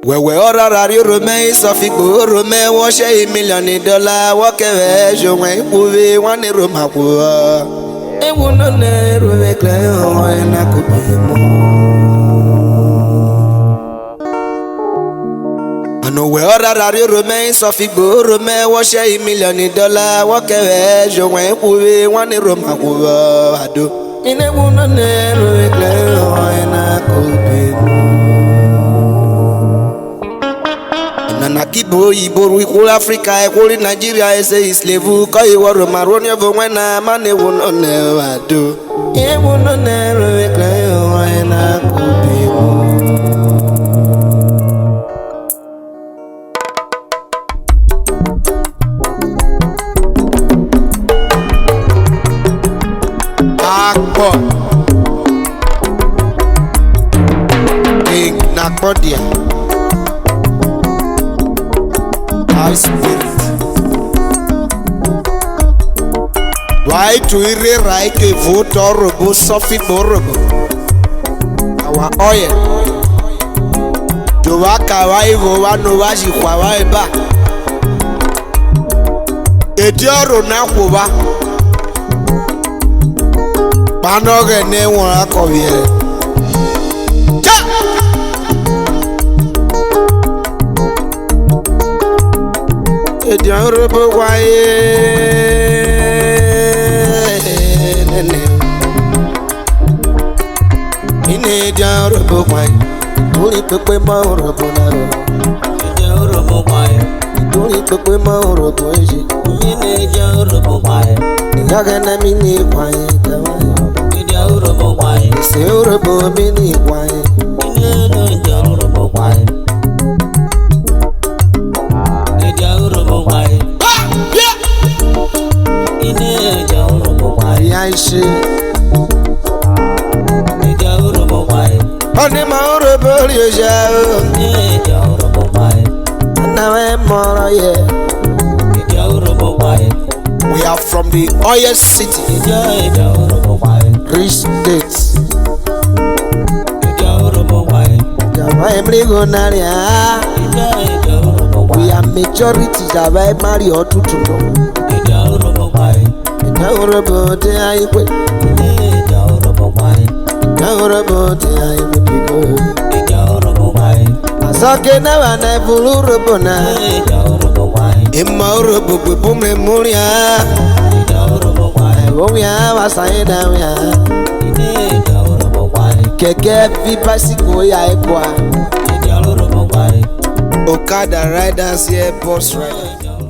Wewe orarari Urhobo sofigbo Urhobo won ṣe $1 million wo kere jowen ipuwe wan ni Roma ku. Ewu no na Urhobo kle o Enakpodia Ano we orarari Urhobo sofigbo Urhobo won ṣe $1 million wo kere jowen ipuwe wan ni Roma ku ado. Ewu no na Urhobo kle o Enakpodia na kibo iboru ikul Africa ikul Nigeria ese islevu ko iwo Roma ronyo bo wena mane wono ne ado e wono ne Urhobo kle o Enakpodia akpo Enakpodia spirit. Why to rewrite a vote Urhobo Sophie Urhobo? Our oil. To work away for one was you ba. A dioro na kuba. Panoga ne wa koviere. Enakpodia Urhobo waye nene Enakpodia Urhobo waye tori pepe ma Urhobo na ro Enakpodia Urhobo waye tori pepe ma Urhobo eje Enakpodia Urhobo waye yaga na mini waye Enakpodia Urhobo waye se Urhobo mini waye Enakpodia Urhobo waye Yaishe Enakpodia Urhobo waye Oni ma Urhobo liya Enakpodia Urhobo waye Na we moro ye Enakpodia Urhobo waye We are from the oil city Enakpodia Urhobo waye Rich states Enakpodia Urhobo waye Jawa mligo naria Enakpodia Urhobo waye We are majority Jawa mari otutu Enakpodia Urhobo waye Urhobo te aiwe Enakpodia Urhobo waye Urhobo te aiwe pigo Enakpodia Urhobo waye Asoke na wana bulu Urhobo na Enakpodia Urhobo waye Emma Urhobo bwebu memoria Enakpodia Urhobo waye Womya wasaida wya Enakpodia Urhobo waye Keke vi bicycle ya ekwa Enakpodia Urhobo waye Okada riders here bus riders